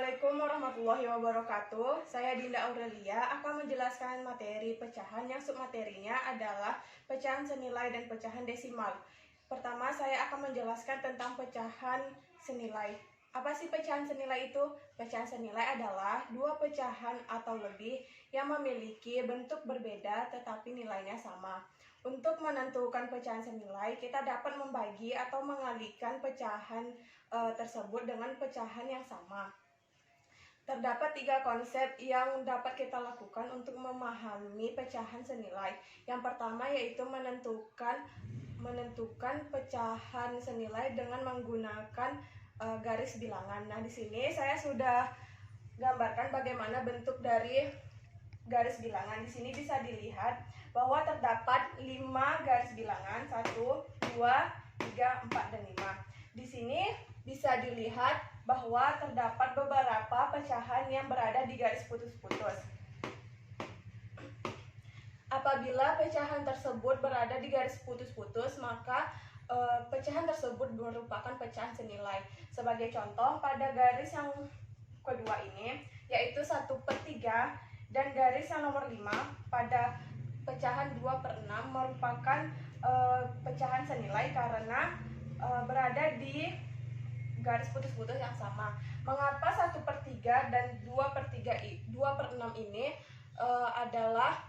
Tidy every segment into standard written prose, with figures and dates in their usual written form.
Assalamualaikum warahmatullahi wabarakatuh. Saya Dinda Aurelia akan menjelaskan materi pecahan yang submaterinya adalah pecahan senilai dan pecahan desimal. Pertama, saya akan menjelaskan tentang pecahan senilai. Apa sih pecahan senilai itu? Pecahan senilai adalah dua pecahan atau lebih yang memiliki bentuk berbeda tetapi nilainya sama. Untuk menentukan pecahan senilai, kita dapat membagi atau mengalihkan pecahan tersebut dengan pecahan yang sama. Terdapat tiga konsep yang dapat kita lakukan untuk memahami pecahan senilai. Yang pertama yaitu menentukan pecahan senilai dengan menggunakan garis bilangan. Nah, di sini saya sudah gambarkan bagaimana bentuk dari garis bilangan. Di sini bisa dilihat bahwa terdapat 5 garis bilangan, 1, 2, 3, 4, dan 5. Di sini bisa dilihat bahwa terdapat beberapa pecahan yang berada di garis putus-putus. Apabila pecahan tersebut berada di garis putus-putus, maka pecahan tersebut merupakan pecahan senilai. Sebagai contoh, pada garis yang kedua ini, yaitu 1/3, dan garis yang nomor 5 pada pecahan 2/6 merupakan pecahan senilai karena berada di garis putus-putus yang sama. Mengapa 1/3 dan 2/6 ini adalah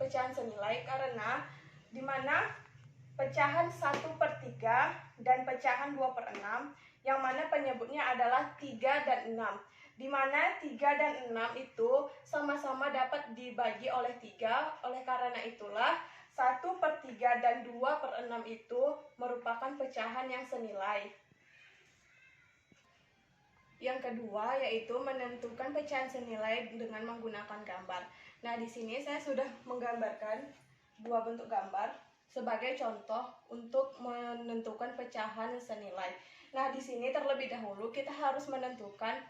pecahan senilai? Karena dimana pecahan 1/3 dan pecahan 2/6 yang mana penyebutnya adalah 3 dan 6, dimana 3 dan 6 itu sama-sama dapat dibagi oleh 3. Oleh karena itulah 1/3 dan 2/6 itu merupakan pecahan yang senilai. Yang kedua yaitu menentukan pecahan senilai dengan menggunakan gambar. Nah, di sini saya sudah menggambarkan dua bentuk gambar sebagai contoh untuk menentukan pecahan senilai. Nah, di sini terlebih dahulu kita harus menentukan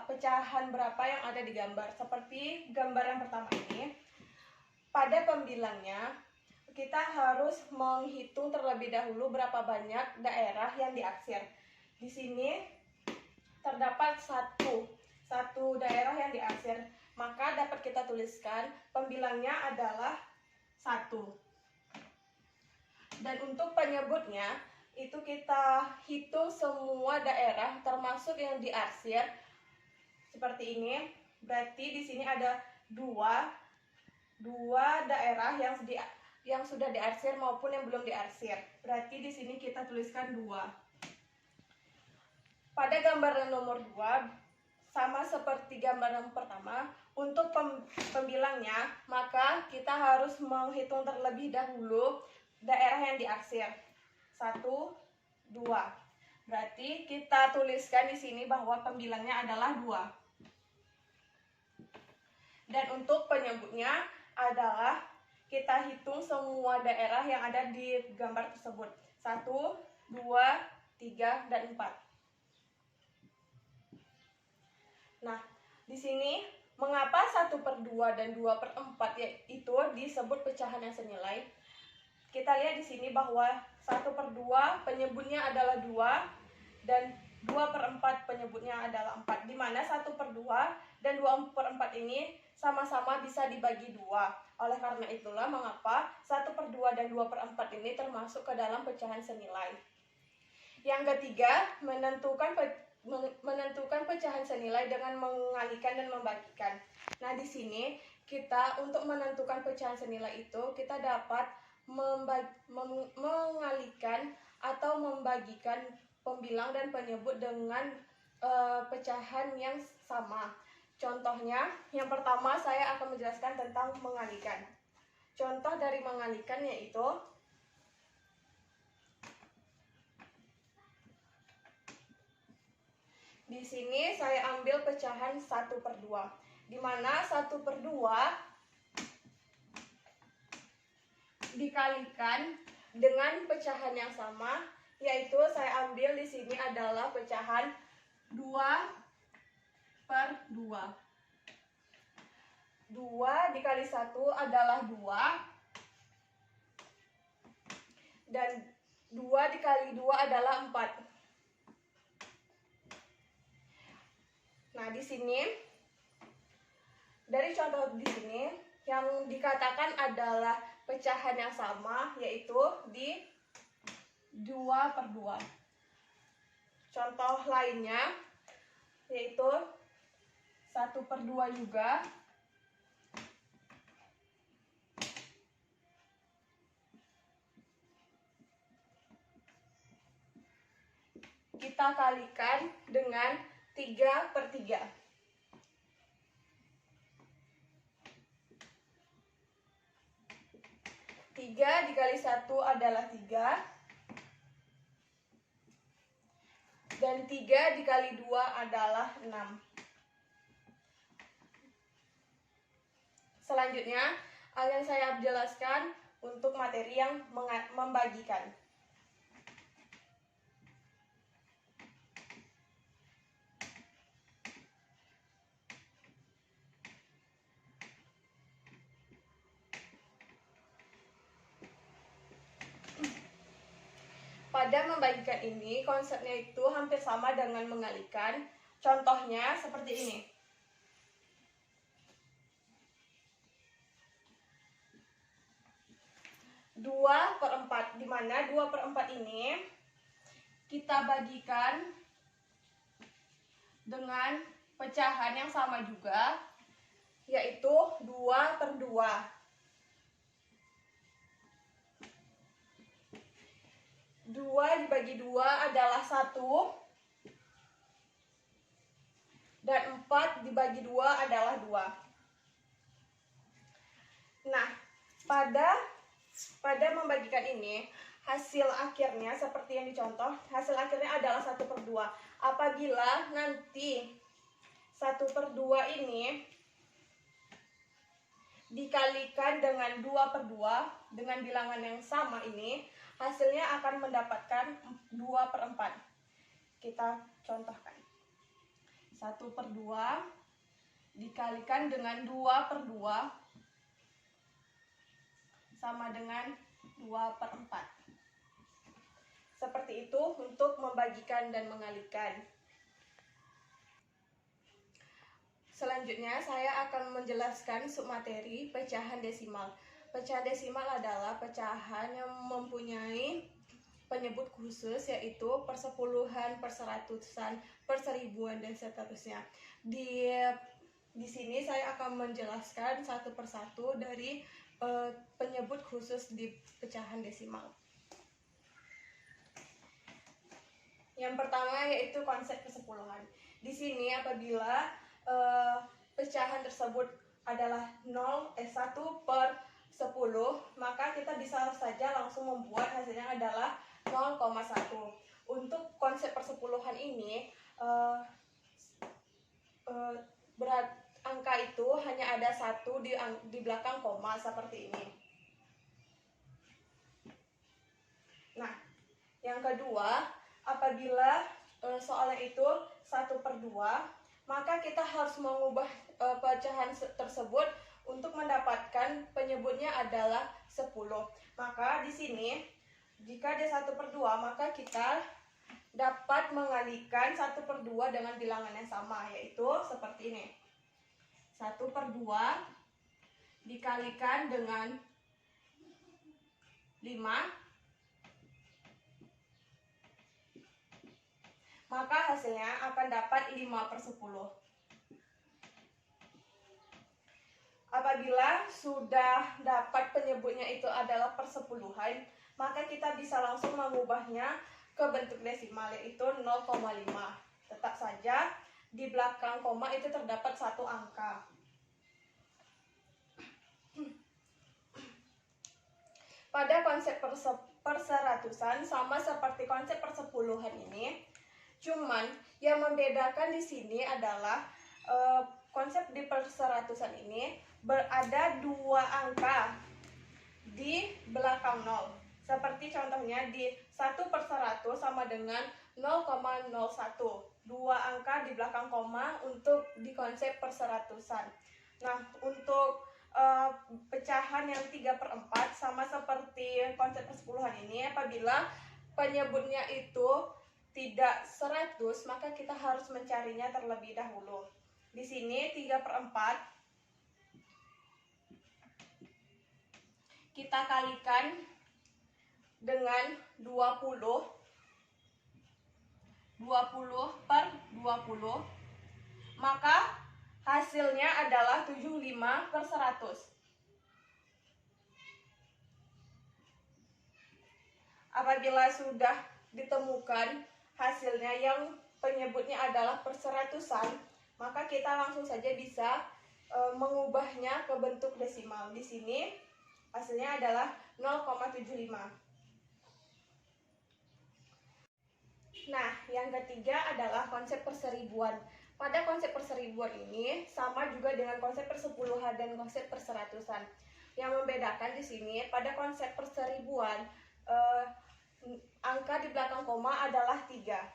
pecahan berapa yang ada di gambar. Seperti gambar yang pertama ini, pada pembilangnya kita harus menghitung terlebih dahulu berapa banyak daerah yang diarsir. Di sini terdapat satu daerah yang diarsir, maka dapat kita tuliskan pembilangnya adalah 1. Dan untuk penyebutnya itu kita hitung semua daerah termasuk yang diarsir seperti ini. Berarti di sini ada dua daerah yang sudah diarsir maupun yang belum diarsir. Berarti di sini kita tuliskan 2. Pada gambar nomor 2, sama seperti gambar yang pertama, untuk pembilangnya, maka kita harus menghitung terlebih dahulu daerah yang diarsir. 1, 2. Berarti kita tuliskan di sini bahwa pembilangnya adalah 2. Dan untuk penyebutnya adalah kita hitung semua daerah yang ada di gambar tersebut. 1, 2, 3, dan 4. Nah, di sini mengapa 1/2 dan 2/4 itu disebut pecahan yang senilai? Kita lihat di sini bahwa 1/2 penyebutnya adalah 2 dan 2/4 penyebutnya adalah 4, di mana 1/2 dan 2/4 ini sama-sama bisa dibagi 2. Oleh karena itulah mengapa 1/2 dan 2/4 ini termasuk ke dalam pecahan senilai. Yang ketiga, menentukan pecahan senilai dengan mengalihkan dan membagikan. Nah, di sini kita untuk menentukan pecahan senilai itu kita dapat mengalihkan atau membagikan pembilang dan penyebut dengan pecahan yang sama. Contohnya, yang pertama saya akan menjelaskan tentang mengalihkan. Contoh dari mengalihkan yaitu di sini saya ambil pecahan 1/2, di mana 1/2 dikalikan dengan pecahan yang sama, yaitu saya ambil di sini adalah pecahan 2/2. 2 dikali 1 adalah 2, dan 2 dikali 2 adalah 4. di sini dari contoh di sini yang dikatakan adalah pecahan yang sama, yaitu di 2/2. Contoh lainnya yaitu 1/2 juga. Kita kalikan dengan 3/3. 3 dikali 1 adalah 3. Dan 3 dikali 2 adalah 6. Selanjutnya akan saya jelaskan untuk materi yang membagikan. Pada membagikan ini, konsepnya itu hampir sama dengan mengalikan. Contohnya seperti ini. 2/4, di mana 2/4 ini kita bagikan dengan pecahan yang sama juga, yaitu 2/2. 2 dibagi 2 adalah 1, dan 4 dibagi 2 adalah 2. Nah, pada membagikan ini, hasil akhirnya seperti yang dicontoh, hasil akhirnya adalah 1/2. Apabila nanti 1/2 ini dikalikan dengan 2/2 dengan bilangan yang sama ini, hasilnya akan mendapatkan 2/4. Kita contohkan. 1/2 dikalikan dengan 2/2 sama dengan 2/4. Seperti itu untuk membagikan dan mengalikan. Selanjutnya saya akan menjelaskan submateri pecahan desimal. Pecahan desimal adalah pecahan yang mempunyai penyebut khusus, yaitu persepuluhan, perseratusan, perseribuan, dan seterusnya. Di sini saya akan menjelaskan satu persatu dari penyebut khusus di pecahan desimal. Yang pertama yaitu konsep persepuluhan. Di sini apabila pecahan tersebut adalah 1/10, maka kita bisa saja langsung membuat hasilnya adalah 0,1. Untuk konsep persepuluhan ini berat angka itu hanya ada 1 di belakang koma seperti ini. Nah, yang kedua, apabila soalnya itu 1/2, maka kita harus mengubah pecahan tersebut untuk mendapatkan penyebutnya adalah 10. Maka di sini jika dia 1/2, maka kita dapat mengalikan 1/2 dengan bilangan yang sama, yaitu seperti ini. 1/2 dikalikan dengan 5, maka hasilnya akan dapat 5/10. Apabila sudah dapat penyebutnya itu adalah persepuluhan, maka kita bisa langsung mengubahnya ke bentuk desimal, yaitu 0,5. Tetap saja di belakang koma itu terdapat satu angka. Pada konsep perseratusan sama seperti konsep persepuluhan ini, cuman yang membedakan di sini adalah konsep di perseratusan ini berada 2 angka di belakang 0. Seperti contohnya di 1/100 sama dengan 0,01. 2 angka di belakang koma untuk di konsep perseratusan. Nah, untuk pecahan yang 3/4 sama seperti konsep persepuluhan ini, apabila penyebutnya itu tidak 100, maka kita harus mencarinya terlebih dahulu. Di sini 3/4 kita kalikan dengan 20 per 20, maka hasilnya adalah 75/100. Apabila sudah ditemukan hasilnya yang penyebutnya adalah perseratusan, maka kita langsung saja bisa mengubahnya ke bentuk desimal. Di sini hasilnya adalah 0,75. Nah, yang ketiga adalah konsep perseribuan. Pada konsep perseribuan ini sama juga dengan konsep persepuluhan dan konsep perseratusan. Yang membedakan di sini pada konsep perseribuan angka di belakang koma adalah 3.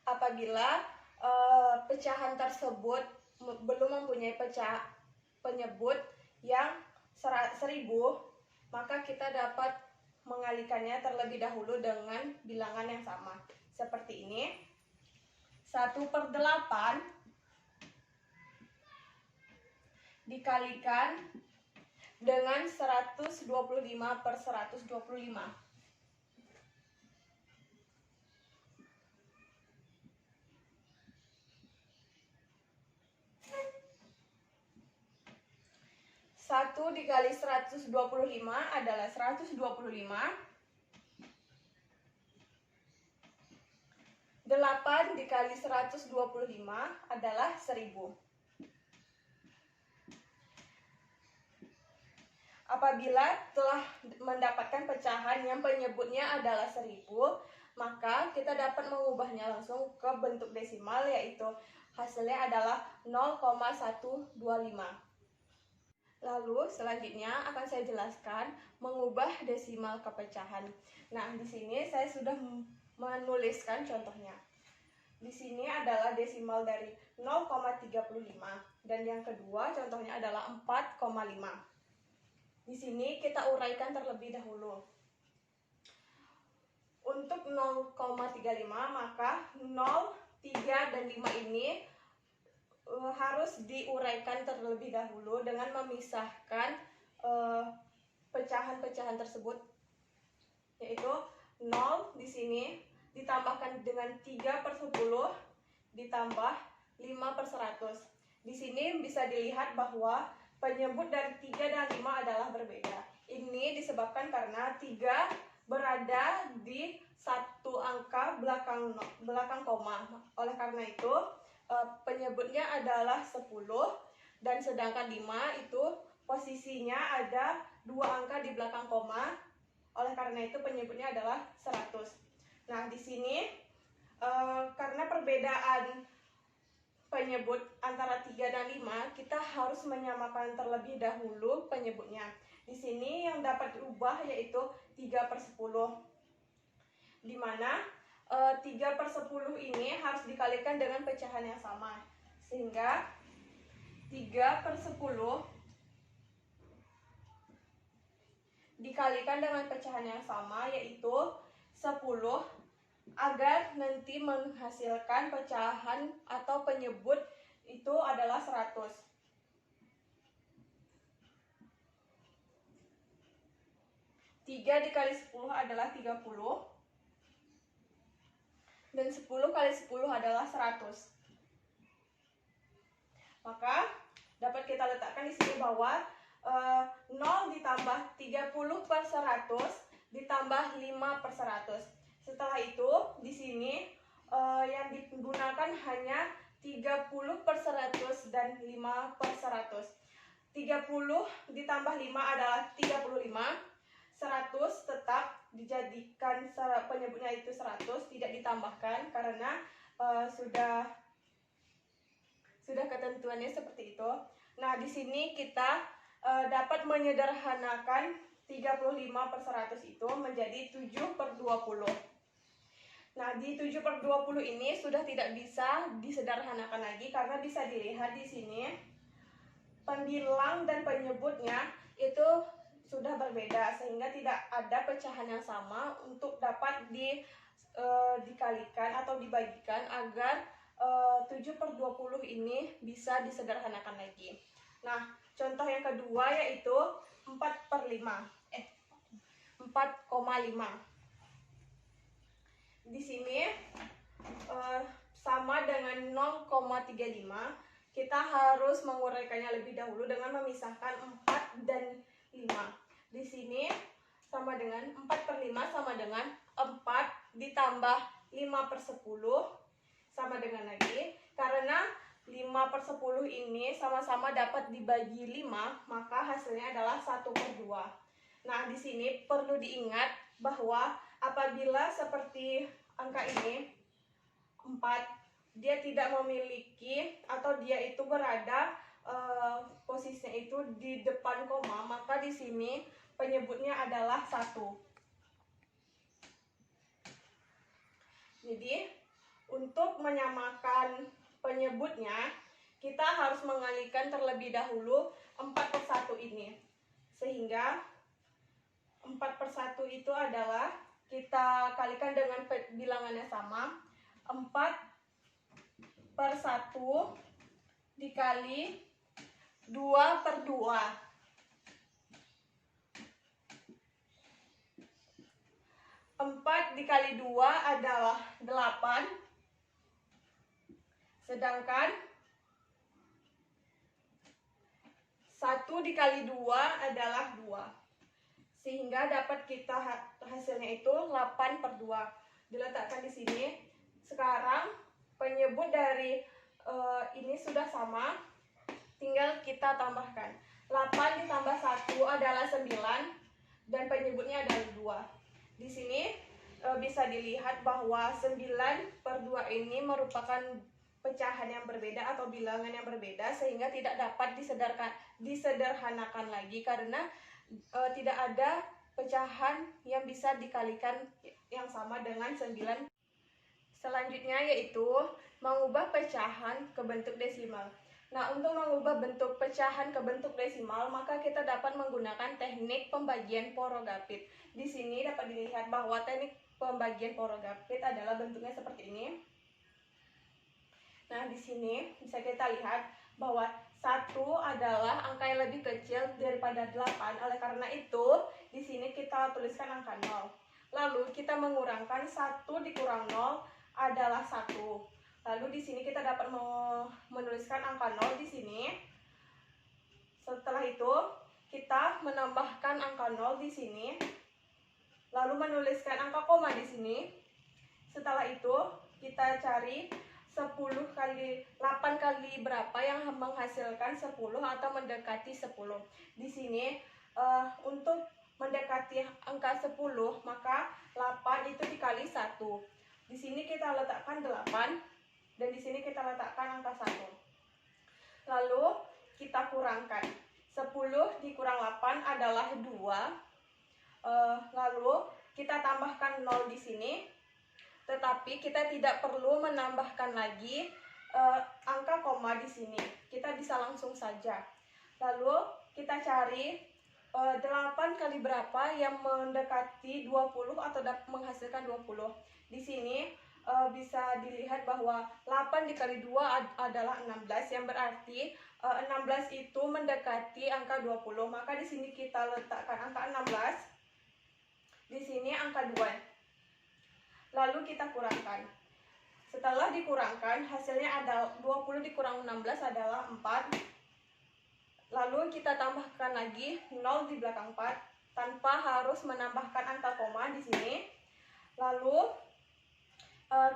Apabila pecahan tersebut belum mempunyai penyebut yang 1000, maka kita dapat mengalikannya terlebih dahulu dengan bilangan yang sama. Seperti ini. 1/8 dikalikan dengan 125/125. Satu dikali 125 adalah 125. 8 dikali 125 adalah 1000. Apabila telah mendapatkan pecahan yang penyebutnya adalah 1000, maka kita dapat mengubahnya langsung ke bentuk desimal, yaitu hasilnya adalah 0,125. Lalu selanjutnya akan saya jelaskan mengubah desimal ke pecahan. Nah, di sini saya sudah menuliskan contohnya. Di sini adalah desimal dari 0,35 dan yang kedua contohnya adalah 4,5. Di sini kita uraikan terlebih dahulu. Untuk 0,35 maka 0, 3 dan 5 ini harus diuraikan terlebih dahulu dengan memisahkan pecahan-pecahan tersebut, yaitu 0 di sini ditambahkan dengan 3/10 ditambah 5/100. Di sini bisa dilihat bahwa penyebut dari 3 dan 5 adalah berbeda. Ini disebabkan karena 3 berada di satu angka belakang koma. Oleh karena itu penyebutnya adalah 10 dan sedangkan 5 itu posisinya ada 2 angka di belakang koma. Oleh karena itu penyebutnya adalah 100. Nah, di sini karena perbedaan penyebut antara 3 dan 5, kita harus menyamakan terlebih dahulu penyebutnya. Di sini yang dapat diubah yaitu 3/10, di mana 3/10 ini harus dikalikan dengan pecahan yang sama, sehingga 3/10 dikalikan dengan pecahan yang sama yaitu 10, agar nanti menghasilkan pecahan atau penyebut itu adalah 100. 3 dikali 10 adalah 30. Dan 10 kali 10 adalah 100. Maka dapat kita letakkan di sini bahwa 0 ditambah 30/100 ditambah 5/100. Setelah itu di sini yang digunakan hanya 30/100 dan 5/100. 30 ditambah 5 adalah 35. 100 tetap dijadikan penyebutnya itu 100, tidak ditambahkan karena sudah ketentuannya seperti itu. Nah, di sini kita dapat menyederhanakan 35/100 itu menjadi 7/20. Nah, di 7/20 ini sudah tidak bisa disederhanakan lagi karena bisa dilihat di sini pembilang dan penyebutnya itu sudah berbeda sehingga tidak ada pecahan yang sama untuk dapat dikalikan atau dibagikan agar 7/20 ini bisa disederhanakan lagi. Nah, contoh yang kedua yaitu 4/5. 4,5. Di sini sama dengan 0,35. Kita harus menguraikannya lebih dahulu dengan memisahkan 4 dan 5. Di sini sama dengan 4/5 sama dengan 4 ditambah 5/10 sama dengan lagi. Karena 5/10 ini sama-sama dapat dibagi 5, maka hasilnya adalah 1/2. Nah, di sini perlu diingat bahwa apabila seperti angka ini 4, dia tidak memiliki atau dia itu berada posisinya itu di depan koma, maka di sini penyebutnya adalah 1. Jadi untuk menyamakan penyebutnya, kita harus mengalihkan terlebih dahulu 4/1 ini. Sehingga 4/1 itu adalah kita kalikan dengan bilangannya sama. 4/1 dikali 2/2. 4 dikali 2 adalah 8. Sedangkan 1 dikali 2 adalah 2. Sehingga dapat kita hasilnya itu 8/2. Diletakkan di sini. Sekarang penyebut dari ini sudah sama, tinggal kita tambahkan. 8 ditambah 1 adalah 9 dan penyebutnya adalah 2. Di sini bisa dilihat bahwa 9/2 ini merupakan pecahan yang berbeda atau bilangan yang berbeda sehingga tidak dapat disederhanakan lagi karena tidak ada pecahan yang bisa dikalikan yang sama dengan 9. Selanjutnya yaitu mengubah pecahan ke bentuk desimal. Nah, untuk mengubah bentuk pecahan ke bentuk desimal, maka kita dapat menggunakan teknik pembagian porogapit. Di sini dapat dilihat bahwa teknik pembagian porogapit adalah bentuknya seperti ini. Nah, di sini bisa kita lihat bahwa 1 adalah angka yang lebih kecil daripada 8. Oleh karena itu, di sini kita tuliskan angka 0. Lalu kita mengurangkan 1 dikurang 0 adalah 1. Lalu di sini kita dapat menuliskan angka 0 di sini. Setelah itu, kita menambahkan angka 0 di sini. Lalu menuliskan angka koma di sini. Setelah itu, kita cari 8 kali berapa yang menghasilkan 10 atau mendekati 10. Di sini untuk mendekati angka 10, maka 8 itu dikali 1. Di sini kita letakkan 8 dan di sini kita letakkan angka 1. Lalu kita kurangkan. 10 dikurang 8 adalah 2. Lalu kita tambahkan 0 di sini. Tetapi kita tidak perlu menambahkan lagi angka koma di sini. Kita bisa langsung saja. Lalu kita cari 8 kali berapa yang mendekati 20 atau menghasilkan 20. Di sini bisa dilihat bahwa 8 dikali 2 adalah 16, yang berarti 16 itu mendekati angka 20. Maka di sini kita letakkan angka 16. Di sini angka 2. Lalu kita kurangkan. Setelah dikurangkan, hasilnya ada 20 dikurang 16 adalah 4. Lalu kita tambahkan lagi 0 di belakang 4 tanpa harus menambahkan angka koma di sini. Lalu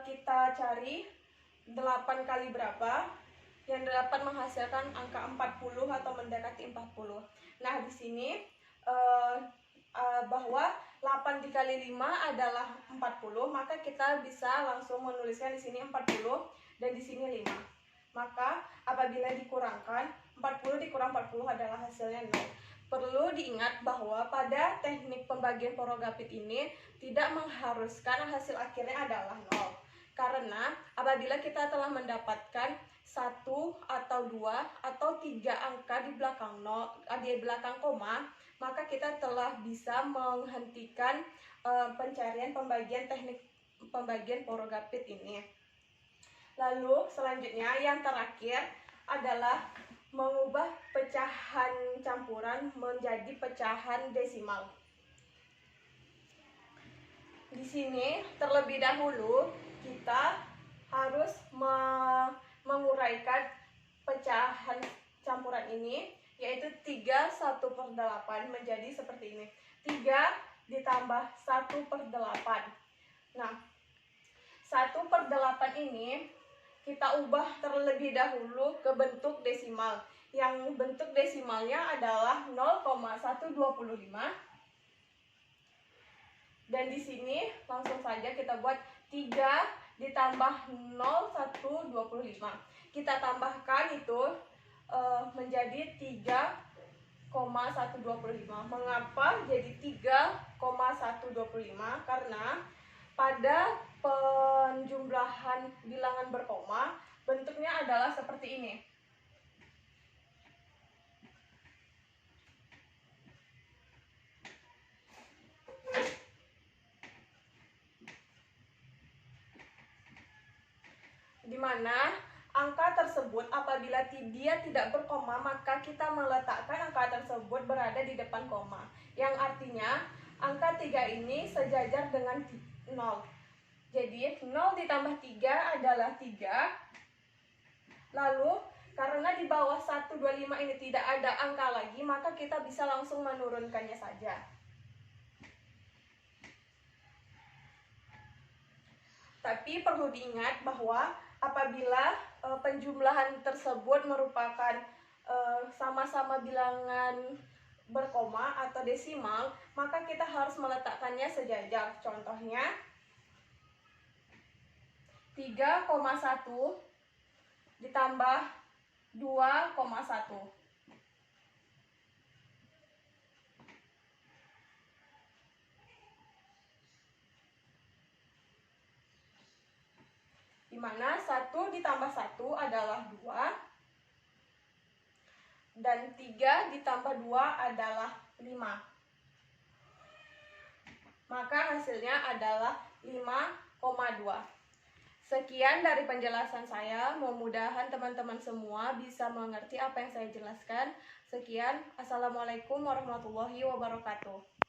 kita cari 8 kali berapa yang dapat menghasilkan angka 40 atau mendekati 40. Nah, di sini bahwa 8 dikali 5 adalah 40, maka kita bisa langsung menuliskan di sini 40 dan di sini 5. Maka apabila dikurangkan, 40 dikurang 40 adalah hasilnya 0. Perlu diingat bahwa pada teknik pembagian porogapit ini tidak mengharuskan hasil akhirnya adalah 0. Karena apabila kita telah mendapatkan 1 atau 2 atau 3 angka di belakang di belakang koma, maka kita telah bisa menghentikan pencarian teknik pembagian Porogapit ini. Lalu selanjutnya yang terakhir adalah mengubah pecahan campuran menjadi pecahan desimal. Di sini terlebih dahulu kita harus menguraikan pecahan campuran ini, yaitu 3/1/8 menjadi seperti ini. 3 ditambah 1/8. Nah, 1/8 ini kita ubah terlebih dahulu ke bentuk desimal. Yang bentuk desimalnya adalah 0,125. Dan di sini langsung saja kita buat 3 ditambah 0,125. Kita tambahkan itu menjadi 3,125. Mengapa jadi 3,125? Karena pada penjumlahan bilangan berkoma bentuknya adalah seperti ini. Di mana angka tersebut apabila dia tidak berkoma, maka kita meletakkan angka tersebut berada di depan koma. Yang artinya angka 3 ini sejajar dengan 0. Jadi 0 ditambah 3 adalah 3. Lalu karena di bawah 125 ini tidak ada angka lagi, maka kita bisa langsung menurunkannya saja. Tapi perlu diingat bahwa apabila penjumlahan tersebut merupakan sama-sama bilangan berkoma atau desimal, maka kita harus meletakkannya sejajar. Contohnya 3,1 ditambah 2,1. Di mana 1 ditambah 1 adalah 2 dan 3 ditambah 2 adalah 5. Maka hasilnya adalah 5,2. Sekian dari penjelasan saya. Mudah-mudahan teman-teman semua bisa mengerti apa yang saya jelaskan. Sekian. Assalamualaikum warahmatullahi wabarakatuh.